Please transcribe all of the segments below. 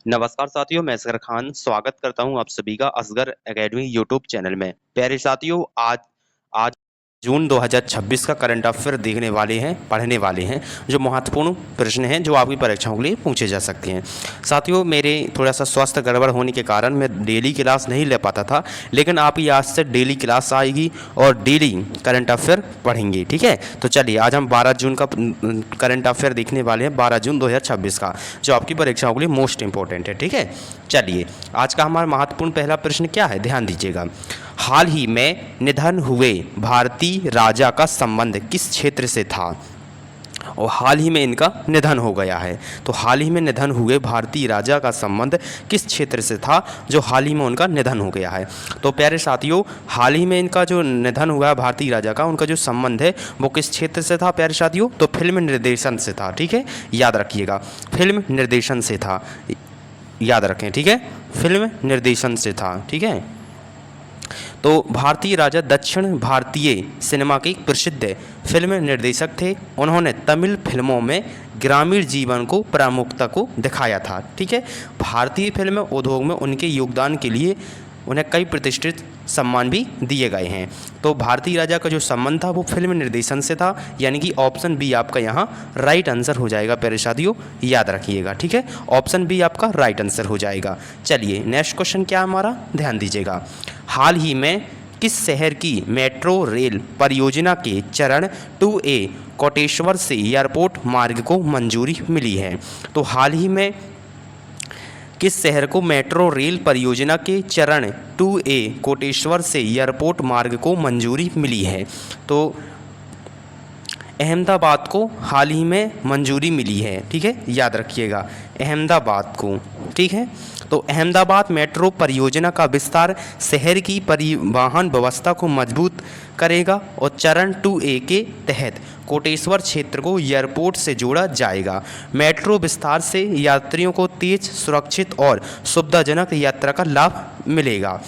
नमस्कार साथियों, मैं असगर खान स्वागत करता हूं आप सभी का असगर एकेडमी यूट्यूब चैनल में। प्यारे साथियों, आज आज जून 2026 का करंट अफेयर देखने वाले हैं, पढ़ने वाले हैं, जो महत्वपूर्ण प्रश्न हैं जो आपकी परीक्षाओं के लिए पूछे जा सकते हैं। साथियों, मेरे थोड़ा सा स्वास्थ्य गड़बड़ होने के कारण मैं डेली क्लास नहीं ले पाता था, लेकिन आपकी आज से डेली क्लास आएगी और डेली करंट अफेयर पढ़ेंगे। ठीक है, तो चलिए आज हम 12 जून का करंट अफेयर देखने वाले हैं, 12 जून 2026 का, जो आपकी परीक्षाओं के लिए मोस्ट इंपॉर्टेंट है। ठीक है, चलिए आज का हमारा महत्वपूर्ण पहला प्रश्न क्या है, ध्यान दीजिएगा। हाल ही में निधन हुए भारतीय राजा का संबंध किस क्षेत्र से था? और हाल ही में इनका निधन हो गया है, तो हाल ही में निधन हुए भारतीय राजा का संबंध किस क्षेत्र से था जो हाल ही में उनका निधन हो गया है? तो प्यारे साथियों, हाल ही में इनका जो निधन हुआ है भारतीय राजा का, उनका जो संबंध है वो किस क्षेत्र से था प्यारे साथियों? तो फिल्म निर्देशन से था। ठीक है, याद रखिएगा, फिल्म निर्देशन से था, याद रखें। ठीक है, फिल्म निर्देशन से था। ठीक है, तो भारतीय राजा दक्षिण भारतीय सिनेमा के एक प्रसिद्ध फिल्म निर्देशक थे। उन्होंने तमिल फिल्मों में ग्रामीण जीवन को प्रमुखता को दिखाया था। ठीक है, भारतीय फिल्म उद्योग में उनके योगदान के लिए उन्हें कई प्रतिष्ठित सम्मान भी दिए गए हैं। तो भारतीय राजा का जो संबंध था वो फिल्म निर्देशन से था, यानी कि ऑप्शन बी आपका यहाँ राइट आंसर हो जाएगा प्यारे साथियों, याद रखिएगा। ठीक है, ऑप्शन बी आपका राइट आंसर हो जाएगा। चलिए नेक्स्ट क्वेश्चन क्या हमारा, ध्यान दीजिएगा। हाल ही में किस शहर की मेट्रो रेल परियोजना के चरण 2A कोटेश्वर से एयरपोर्ट मार्ग को मंजूरी मिली है? तो हाल ही में किस शहर को मेट्रो रेल परियोजना के चरण 2A कोटेश्वर से एयरपोर्ट मार्ग को मंजूरी मिली है? तो अहमदाबाद को हाल ही में मंजूरी मिली है। ठीक है, याद रखिएगा, अहमदाबाद को। ठीक है, तो अहमदाबाद मेट्रो परियोजना का विस्तार शहर की परिवहन व्यवस्था को मजबूत करेगा और चरण 2A के तहत कोटेश्वर क्षेत्र को एयरपोर्ट से जोड़ा जाएगा। मेट्रो विस्तार से यात्रियों को तेज, सुरक्षित और सुविधाजनक यात्रा का लाभ मिलेगा।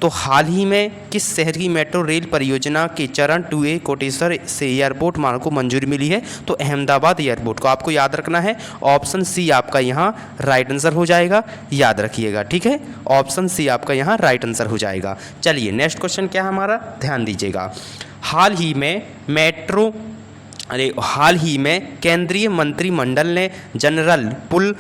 तो हाल ही में किस शहर की मेट्रो रेल परियोजना के चरण 2A कोटेश्वर से एयरपोर्ट मार्ग को मंजूरी मिली है? तो अहमदाबाद एयरपोर्ट को आपको याद रखना है। ऑप्शन सी आपका यहाँ राइट आंसर हो जाएगा, याद रखिएगा। ठीक है, ऑप्शन सी आपका यहाँ राइट आंसर हो जाएगा। चलिए नेक्स्ट क्वेश्चन क्या है हमारा, ध्यान दीजिएगा। हाल ही में केंद्रीय मंत्रिमंडल ने जनरल पुल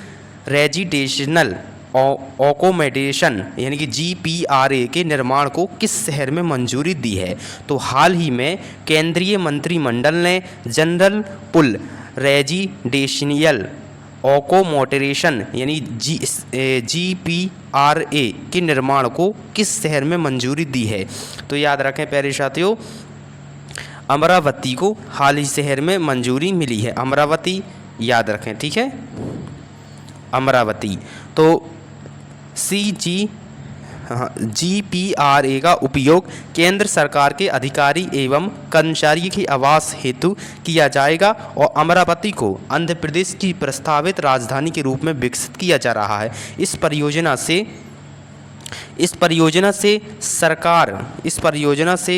रेजिडेंशियल अकोमोडेशन यानी कि GPRA के निर्माण को किस शहर में मंजूरी दी है? तो हाल ही में केंद्रीय मंत्रिमंडल ने जनरल पुल रेजिडेंशियल अकोमोडेशन यानी GPRA के निर्माण को किस शहर में मंजूरी दी है? तो याद रखें प्यारे साथियों, अमरावती को हाल ही शहर में मंजूरी मिली है, अमरावती, याद रखें। ठीक है, अमरावती। तो GPRA का उपयोग केंद्र सरकार के अधिकारी एवं कर्मचारी के आवास हेतु किया जाएगा और अमरावती को आंध्र प्रदेश की प्रस्तावित राजधानी के रूप में विकसित किया जा रहा है। इस परियोजना से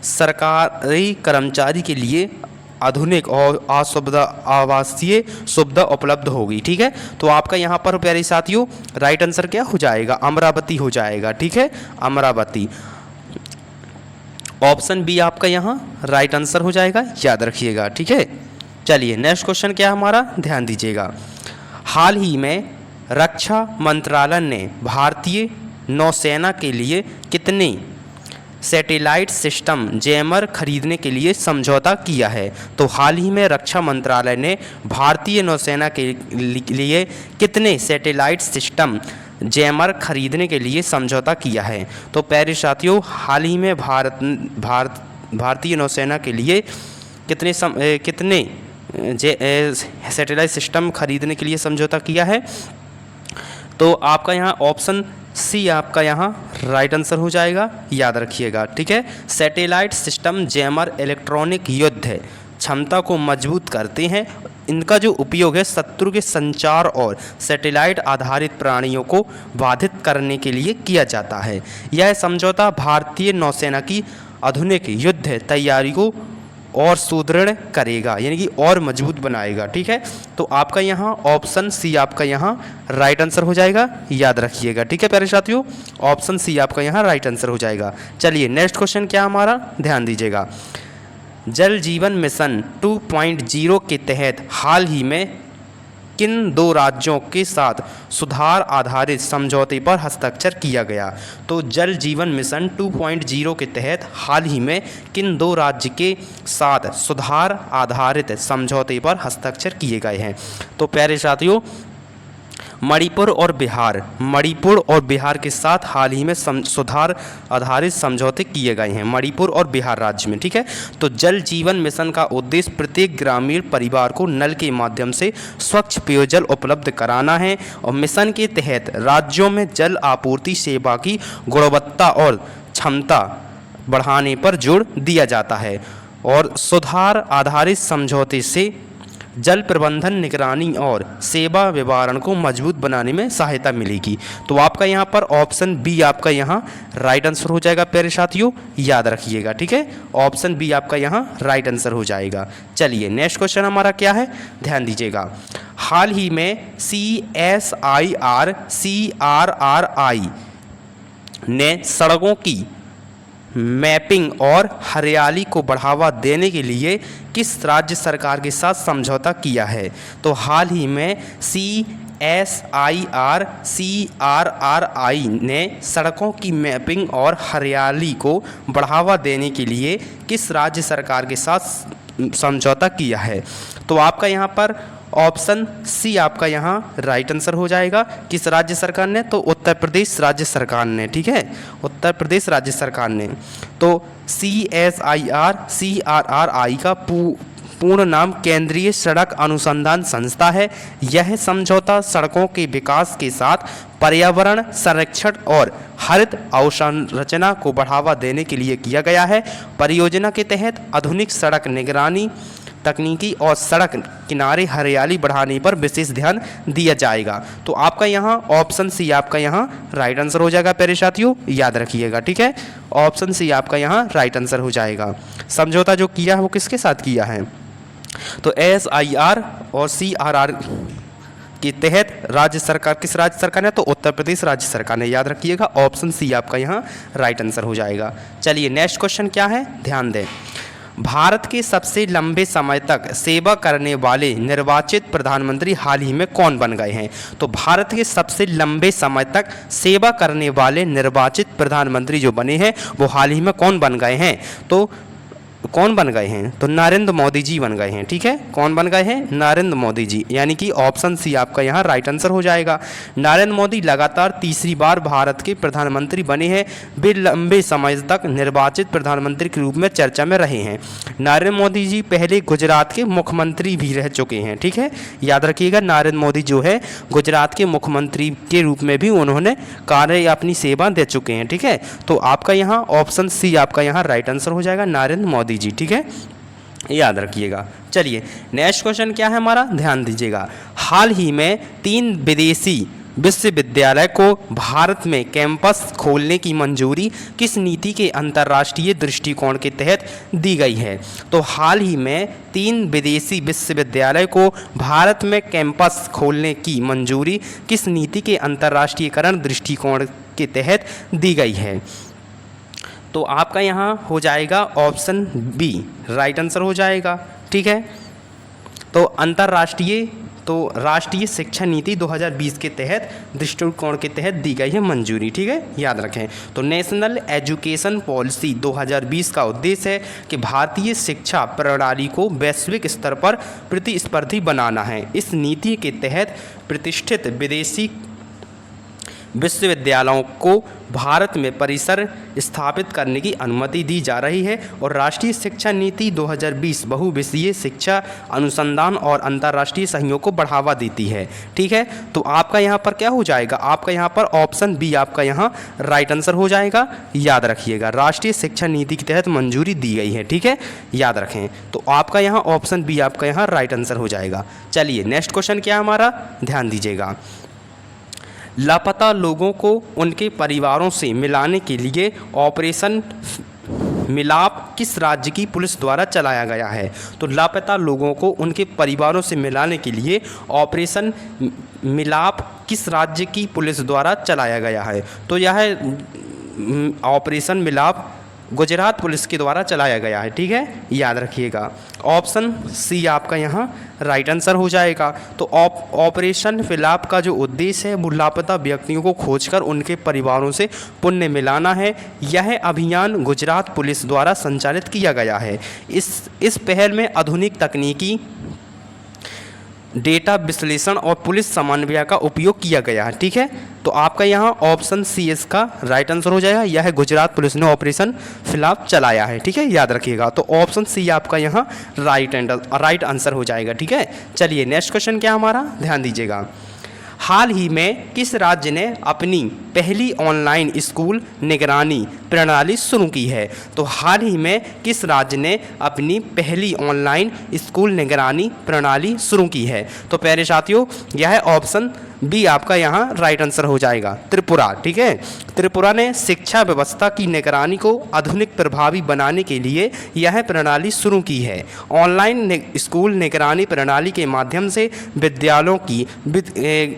सरकारी कर्मचारी के लिए आधुनिक और आवासीय सुविधा उपलब्ध होगी। ठीक है, तो आपका यहाँ पर प्यारे साथियों राइट आंसर क्या हो जाएगा, अमरावती हो जाएगा। ठीक है, अमरावती, ऑप्शन बी आपका यहाँ राइट आंसर हो जाएगा, याद रखिएगा। ठीक है, चलिए नेक्स्ट क्वेश्चन क्या हमारा, ध्यान दीजिएगा। हाल ही में रक्षा मंत्रालय ने भारतीय नौसेना के लिए कितने सैटेलाइट सिस्टम जैमर खरीदने के लिए समझौता किया है? तो हाल ही में रक्षा मंत्रालय ने भारतीय नौसेना के लिए कितने सैटेलाइट सिस्टम जैमर खरीदने के लिए समझौता किया है? तो प्यारे साथियों, हाल ही में भारतीय नौसेना के लिए कितने सैटेलाइट सिस्टम खरीदने के लिए समझौता किया है? तो आपका यहाँ ऑप्शन सी आपका यहाँ राइट आंसर हो जाएगा, याद रखिएगा। ठीक है, सैटेलाइट सिस्टम जैमर इलेक्ट्रॉनिक युद्ध क्षमता को मजबूत करते हैं। इनका जो उपयोग है शत्रु के संचार और सैटेलाइट आधारित प्राणियों को बाधित करने के लिए किया जाता है। यह समझौता भारतीय नौसेना की आधुनिक युद्ध तैयारी को और सुदृढ़ करेगा, यानी कि और मजबूत बनाएगा। ठीक है, तो आपका यहाँ ऑप्शन सी आपका यहाँ राइट आंसर हो जाएगा, याद रखिएगा। ठीक है प्यारे साथियों, ऑप्शन सी आपका यहाँ राइट आंसर हो जाएगा। चलिए नेक्स्ट क्वेश्चन क्या हमारा, ध्यान दीजिएगा। जल जीवन मिशन 2.0 के तहत हाल ही में किन दो राज्यों के साथ सुधार आधारित समझौते पर हस्ताक्षर किया गया? तो जल जीवन मिशन 2.0 के तहत हाल ही में किन दो राज्य के साथ सुधार आधारित समझौते पर हस्ताक्षर किए गए हैं? तो प्यारे साथियों, मणिपुर और बिहार के साथ हाल ही में सुधार आधारित समझौते किए गए हैं, मणिपुर और बिहार राज्य में। ठीक है, तो जल जीवन मिशन का उद्देश्य प्रत्येक ग्रामीण परिवार को नल के माध्यम से स्वच्छ पेयजल उपलब्ध कराना है और मिशन के तहत राज्यों में जल आपूर्ति सेवा की गुणवत्ता और क्षमता बढ़ाने पर जोर दिया जाता है और सुधार आधारित समझौते से जल प्रबंधन, निगरानी और सेवा विवरण को मजबूत बनाने में सहायता मिलेगी। तो आपका यहाँ पर ऑप्शन बी आपका यहाँ राइट आंसर हो जाएगा प्यारे साथियों, याद रखिएगा। ठीक है, ऑप्शन बी आपका यहाँ राइट आंसर हो जाएगा। चलिए नेक्स्ट क्वेश्चन हमारा क्या है, ध्यान दीजिएगा। हाल ही में CSIR-CRRI ने सड़कों की मैपिंग और हरियाली को बढ़ावा देने के लिए किस राज्य सरकार के साथ समझौता किया है? तो हाल ही में CSIR-CRRI ने सड़कों की मैपिंग और हरियाली को बढ़ावा देने के लिए किस राज्य सरकार के साथ समझौता किया है? तो आपका यहाँ पर ऑप्शन सी आपका यहाँ राइट आंसर हो जाएगा। किस राज्य सरकार ने? तो उत्तर प्रदेश राज्य सरकार ने। ठीक है, उत्तर प्रदेश राज्य सरकार ने। तो CSIR-CRRI का पूर्ण नाम केंद्रीय सड़क अनुसंधान संस्था है। यह समझौता सड़कों के विकास के साथ पर्यावरण संरक्षण और हरित अवसंरचना को बढ़ावा देने के लिए किया गया है। परियोजना के तहत आधुनिक सड़क निगरानी तकनीकी और सड़क किनारे हरियाली बढ़ाने पर विशेष ध्यान दिया जाएगा। तो आपका यहाँ ऑप्शन सी आपका यहाँ राइट आंसर हो जाएगा प्यारे साथियों, याद रखिएगा। ठीक है, ऑप्शन सी आपका यहाँ राइट आंसर हो जाएगा। समझौता जो किया है वो किसके साथ किया है? तो SIR और CRR के तहत राज्य सरकार, किस राज्य सरकार ने? तो उत्तर प्रदेश राज्य सरकार ने, याद रखिएगा। ऑप्शन सी आपका यहाँ राइट आंसर हो जाएगा। चलिए नेक्स्ट क्वेश्चन क्या है, ध्यान दें। भारत के सबसे लंबे समय तक सेवा करने वाले निर्वाचित प्रधानमंत्री हाल ही में कौन बन गए हैं? तो भारत के सबसे लंबे समय तक सेवा करने वाले निर्वाचित प्रधानमंत्री जो बने हैं वो हाल ही में कौन बन गए हैं? तो कौन बन गए हैं? तो नरेंद्र मोदी जी बन गए हैं। ठीक है, कौन बन गए हैं? नरेंद्र मोदी जी, यानी कि ऑप्शन सी आपका यहाँ राइट आंसर हो जाएगा। नरेंद्र मोदी लगातार तीसरी बार भारत के प्रधानमंत्री बने हैं। वे लंबे समय तक निर्वाचित प्रधानमंत्री के रूप में चर्चा में रहे हैं। नरेंद्र मोदी जी पहले गुजरात के मुख्यमंत्री भी रह चुके हैं। ठीक है, याद रखिएगा, नरेंद्र मोदी जो है गुजरात के मुख्यमंत्री के रूप में भी उन्होंने कार्य अपनी सेवा दे चुके हैं। ठीक है, तो आपका यहाँ ऑप्शन सी आपका यहाँ राइट आंसर हो जाएगा, नरेंद्र मोदी जी। ठीक है, याद रखिएगा। चलिए नेक्स्ट क्वेश्चन क्या है हमारा, ध्यान दीजिएगा। हाल ही में 3 विदेशी विश्वविद्यालय को भारत में कैंपस खोलने की मंजूरी किस नीति के अंतर्राष्ट्रीय दृष्टिकोण के तहत दी गई है? तो हाल ही में 3 विदेशी विश्वविद्यालय को भारत में कैंपस खोलने की मंजूरी किस नीति के अंतर्राष्ट्रीयकरण दृष्टिकोण के तहत दी गई है? तो आपका यहाँ हो जाएगा ऑप्शन बी राइट आंसर हो जाएगा। ठीक है, तो राष्ट्रीय शिक्षा नीति 2020 के तहत दृष्टिकोण के तहत दी गई है मंजूरी। ठीक है, याद रखें। तो नेशनल एजुकेशन पॉलिसी 2020 का उद्देश्य है कि भारतीय शिक्षा प्रणाली को वैश्विक स्तर पर प्रतिस्पर्धी बनाना है। इस नीति के तहत प्रतिष्ठित विदेशी विश्वविद्यालयों को भारत में परिसर स्थापित करने की अनुमति दी जा रही है और राष्ट्रीय शिक्षा नीति 2020 बहुविषयीय शिक्षा अनुसंधान और अंतर्राष्ट्रीय सहयोग को बढ़ावा देती है। ठीक है, तो आपका यहाँ पर क्या हो जाएगा? आपका यहाँ पर ऑप्शन बी आपका यहाँ राइट आंसर हो जाएगा, याद रखिएगा। राष्ट्रीय शिक्षा नीति के तहत मंजूरी दी गई है। ठीक है, याद रखें। तो आपका यहाँ ऑप्शन बी आपका यहाँ राइट आंसर हो जाएगा। चलिए नेक्स्ट क्वेश्चन क्या हमारा, ध्यान दीजिएगा। लापता लोगों को उनके परिवारों से मिलाने के लिए ऑपरेशन मिलाप किस राज्य की पुलिस द्वारा चलाया गया है? तो लापता लोगों को उनके परिवारों से मिलाने के लिए ऑपरेशन मिलाप किस राज्य की पुलिस द्वारा चलाया गया है? तो यह ऑपरेशन मिलाप गुजरात पुलिस के द्वारा चलाया गया है। ठीक है, याद रखिएगा। ऑप्शन सी आपका यहाँ राइट आंसर हो जाएगा। तो ऑपरेशन मिलाप का जो उद्देश्य है वो लापता व्यक्तियों को खोजकर उनके परिवारों से पुनः मिलाना है। यह अभियान गुजरात पुलिस द्वारा संचालित किया गया है। इस पहल में आधुनिक तकनीकी डेटा विश्लेषण और पुलिस समन्वय का उपयोग किया गया है। ठीक है, तो आपका यहाँ ऑप्शन सी इसका राइट आंसर हो जाएगा। यह गुजरात पुलिस ने ऑपरेशन मिलाप चलाया है। ठीक है, याद रखिएगा। तो ऑप्शन सी आपका यहाँ राइट आंसर हो जाएगा। ठीक है, चलिए नेक्स्ट क्वेश्चन क्या हमारा, ध्यान दीजिएगा। हाल ही में किस राज्य ने अपनी पहली ऑनलाइन स्कूल निगरानी प्रणाली शुरू की है? तो हाल ही में किस राज्य ने अपनी पहली ऑनलाइन स्कूल निगरानी प्रणाली शुरू की है? तो प्यारे साथियों, यह ऑप्शन बी आपका यहाँ राइट आंसर हो जाएगा, त्रिपुरा। ठीक है, त्रिपुरा ने शिक्षा व्यवस्था की निगरानी को आधुनिक प्रभावी बनाने के लिए यह प्रणाली शुरू की है। ऑनलाइन स्कूल निगरानी प्रणाली के माध्यम से विद्यालयों की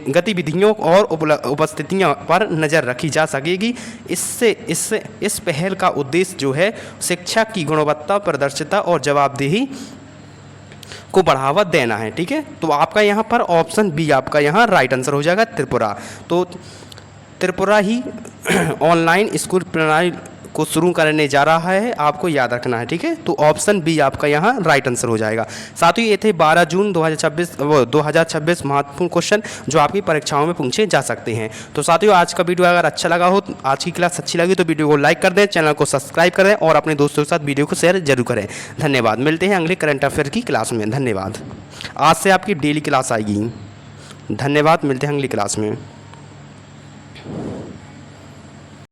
गतिविधियों और उपस्थितियों पर नज़र रखी जा सकेगी। इस पहल का उद्देश्य जो है शिक्षा की गुणवत्ता, पारदर्शिता और जवाबदेही को बढ़ावा देना है। ठीक है, तो आपका यहाँ पर ऑप्शन बी आपका यहाँ राइट आंसर हो जाएगा, त्रिपुरा। तो त्रिपुरा ही ऑनलाइन स्कूल प्रणाली को शुरू करने जा रहा है, आपको याद रखना है। ठीक है, तो ऑप्शन बी आपका यहाँ राइट आंसर हो जाएगा। साथ ही ये थे 12 जून 2026 महत्वपूर्ण क्वेश्चन जो आपकी परीक्षाओं में पूछे जा सकते हैं। तो साथियों, आज का वीडियो अगर अच्छा लगा हो, आज की क्लास अच्छी लगी तो वीडियो को लाइक कर दें, चैनल को सब्सक्राइब करें और अपने दोस्तों के साथ वीडियो को शेयर जरूर करें। धन्यवाद। मिलते हैं अगले करंट अफेयर की क्लास में। धन्यवाद। आज से आपकी डेली क्लास आएगी। धन्यवाद। मिलते हैं अगली क्लास में।